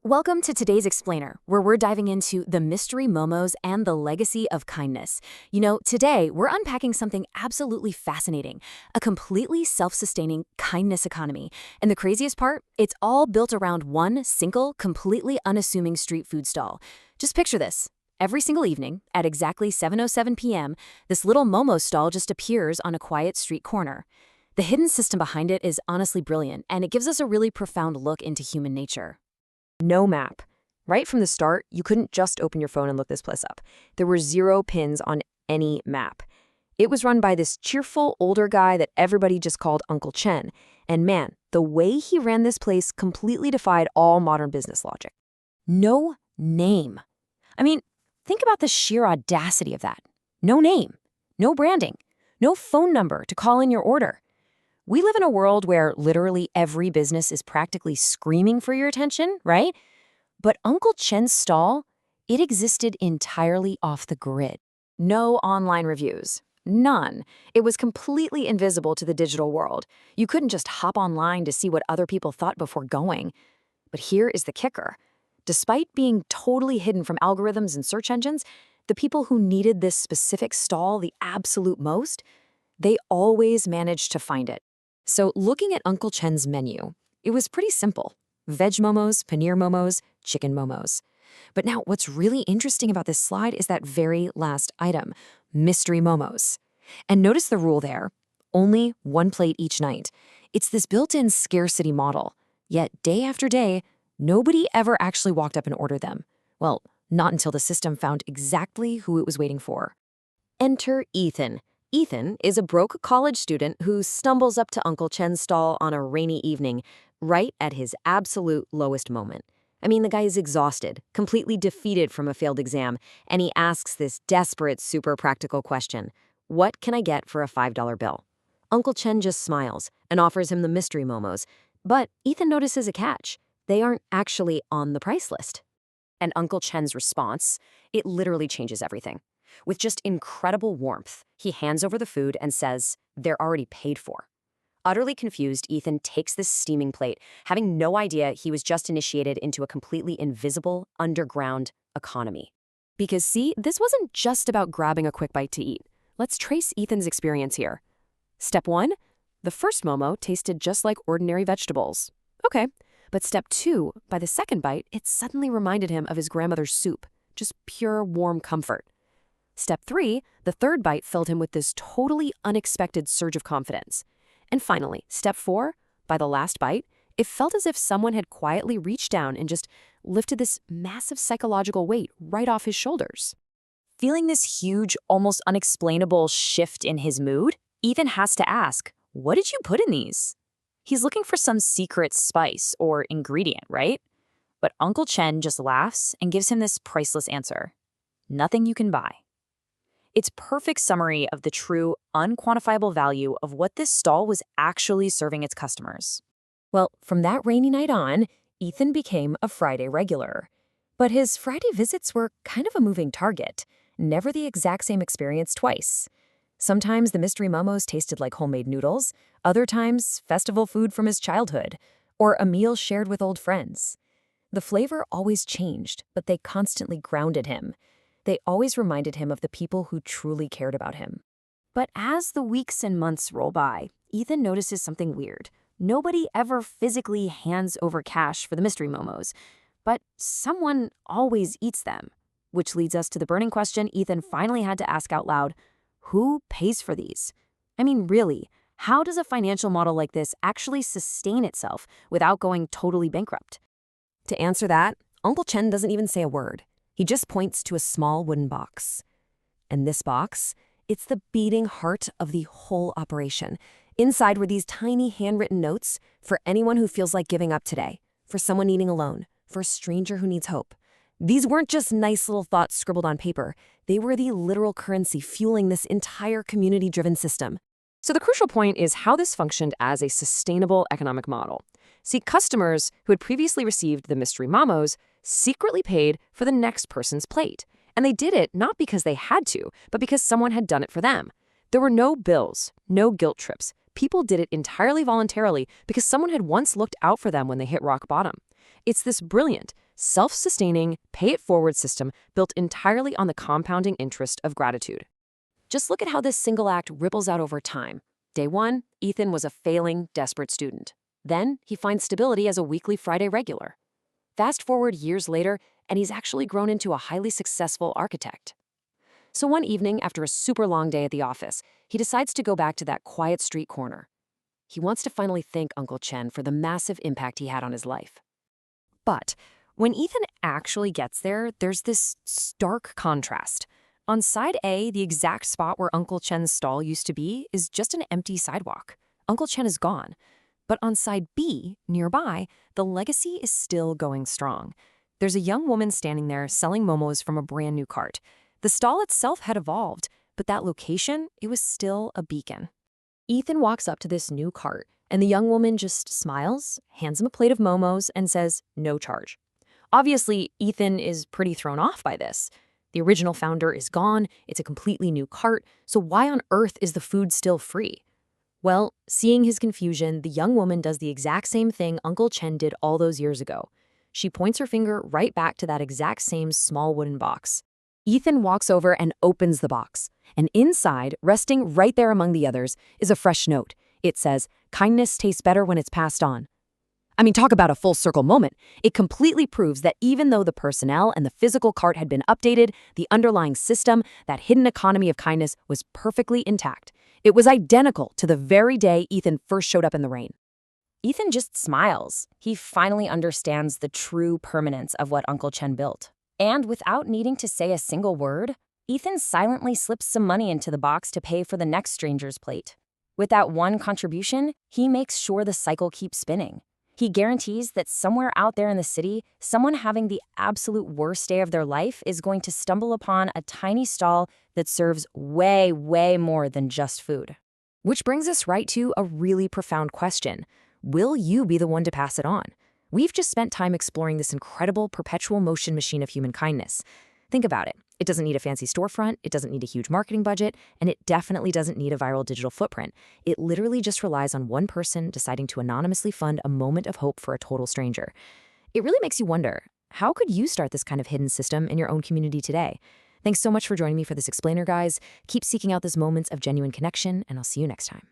Welcome to today's Explainer, where we're diving into the mystery Momos and the legacy of kindness. Today we're unpacking something absolutely fascinating, a completely self-sustaining kindness economy. And the craziest part, it's all built around one single, completely unassuming street food stall. Just picture this. Every single evening, at exactly 7:07 p.m., this little Momos stall just appears on a quiet street corner. The hidden system behind it is honestly brilliant, and it gives us a really profound look into human nature. No map. Right from the start, you couldn't just open your phone and look this place up. There were 0 pins on any map. It was run by this cheerful older guy that everybody just called Uncle Chen. And man, the way he ran this place completely defied all modern business logic. No name. I mean, think about the sheer audacity of that. No name, no branding, no phone number to call in your order. We live in a world where literally every business is practically screaming for your attention, right? But Uncle Chen's stall, it existed entirely off the grid. No online reviews. None. It was completely invisible to the digital world. You couldn't just hop online to see what other people thought before going. But here is the kicker. Despite being totally hidden from algorithms and search engines, the people who needed this specific stall the absolute most, they always managed to find it. So looking at Uncle Chen's menu, it was pretty simple. Veg momos, paneer momos, chicken momos. But now what's really interesting about this slide is that very last item, mystery momos. And notice the rule there, only 1 plate each night. It's this built-in scarcity model. Yet day after day, nobody ever actually walked up and ordered them. Well, not until the system found exactly who it was waiting for. Enter Ethan. Ethan is a broke college student who stumbles up to Uncle Chen's stall on a rainy evening, right at his absolute lowest moment. I mean, the guy is exhausted, completely defeated from a failed exam, and he asks this desperate, super practical question: what can I get for a $5 bill? Uncle Chen just smiles and offers him the mystery momos, but Ethan notices a catch. They aren't actually on the price list. And Uncle Chen's response, it literally changes everything. With just incredible warmth, he hands over the food and says, they're already paid for. Utterly confused, Ethan takes this steaming plate, having no idea he was just initiated into a completely invisible, underground economy. Because see, this wasn't just about grabbing a quick bite to eat. Let's trace Ethan's experience here. Step 1, the first momo tasted just like ordinary vegetables. Okay, but step 2, by the second bite, it suddenly reminded him of his grandmother's soup, just pure warm comfort. Step 3, the third bite filled him with this totally unexpected surge of confidence. And finally, step 4, by the last bite, it felt as if someone had quietly reached down and just lifted this massive psychological weight right off his shoulders. Feeling this huge, almost unexplainable shift in his mood, Ethan has to ask, what did you put in these? He's looking for some secret spice or ingredient, right? But Uncle Chen just laughs and gives him this priceless answer: nothing you can buy. It's perfect summary of the true, unquantifiable value of what this stall was actually serving its customers. Well, from that rainy night on, Ethan became a Friday regular. But his Friday visits were kind of a moving target, never the exact same experience twice. Sometimes the mystery momos tasted like homemade noodles, other times festival food from his childhood, or a meal shared with old friends. The flavor always changed, but they constantly grounded him. They always reminded him of the people who truly cared about him. But as the weeks and months roll by, Ethan notices something weird. Nobody ever physically hands over cash for the mystery momos, but someone always eats them. Which leads us to the burning question Ethan finally had to ask out loud: who pays for these? I mean, really, how does a financial model like this actually sustain itself without going totally bankrupt? To answer that, Uncle Chen doesn't even say a word. He just points to a small wooden box. And this box, it's the beating heart of the whole operation. Inside were these tiny handwritten notes for anyone who feels like giving up today, for someone needing a loan, for a stranger who needs hope. These weren't just nice little thoughts scribbled on paper. They were the literal currency fueling this entire community-driven system. So the crucial point is how this functioned as a sustainable economic model. See, customers who had previously received the mystery momos secretly paid for the next person's plate. And they did it not because they had to, but because someone had done it for them. There were no bills, no guilt trips. People did it entirely voluntarily because someone had once looked out for them when they hit rock bottom. It's this brilliant, self-sustaining, pay-it-forward system built entirely on the compounding interest of gratitude. Just look at how this single act ripples out over time. Day 1, Ethan was a failing, desperate student. Then, he finds stability as a weekly Friday regular. Fast forward years later, and he's actually grown into a highly successful architect. So one evening, after a super long day at the office, he decides to go back to that quiet street corner. He wants to finally thank Uncle Chen for the massive impact he had on his life. But when Ethan actually gets there, there's this stark contrast. On side A, the exact spot where Uncle Chen's stall used to be is just an empty sidewalk. Uncle Chen is gone. But on side B, nearby, the legacy is still going strong. There's a young woman standing there selling momos from a brand new cart. The stall itself had evolved, but that location, it was still a beacon. Ethan walks up to this new cart, and the young woman just smiles, hands him a plate of momos, and says, "No charge." Obviously, Ethan is pretty thrown off by this. The original founder is gone, it's a completely new cart, so why on earth is the food still free? Well, seeing his confusion, the young woman does the exact same thing Uncle Chen did all those years ago. She points her finger right back to that exact same small wooden box. Ethan walks over and opens the box, and inside, resting right there among the others, is a fresh note. It says, "Kindness tastes better when it's passed on." I mean, talk about a full circle moment. It completely proves that even though the personnel and the physical cart had been updated, the underlying system, that hidden economy of kindness, was perfectly intact. It was identical to the very day Ethan first showed up in the rain. Ethan just smiles. He finally understands the true permanence of what Uncle Chen built. And without needing to say a single word, Ethan silently slips some money into the box to pay for the next stranger's plate. With that one contribution, he makes sure the cycle keeps spinning. He guarantees that somewhere out there in the city, someone having the absolute worst day of their life is going to stumble upon a tiny stall that serves way, way more than just food. Which brings us right to a really profound question. Will you be the one to pass it on? We've just spent time exploring this incredible perpetual motion machine of human kindness. Think about it. It doesn't need a fancy storefront, it doesn't need a huge marketing budget, and it definitely doesn't need a viral digital footprint. It literally just relies on one person deciding to anonymously fund a moment of hope for a total stranger. It really makes you wonder, how could you start this kind of hidden system in your own community today? Thanks so much for joining me for this explainer, guys. Keep seeking out those moments of genuine connection, and I'll see you next time.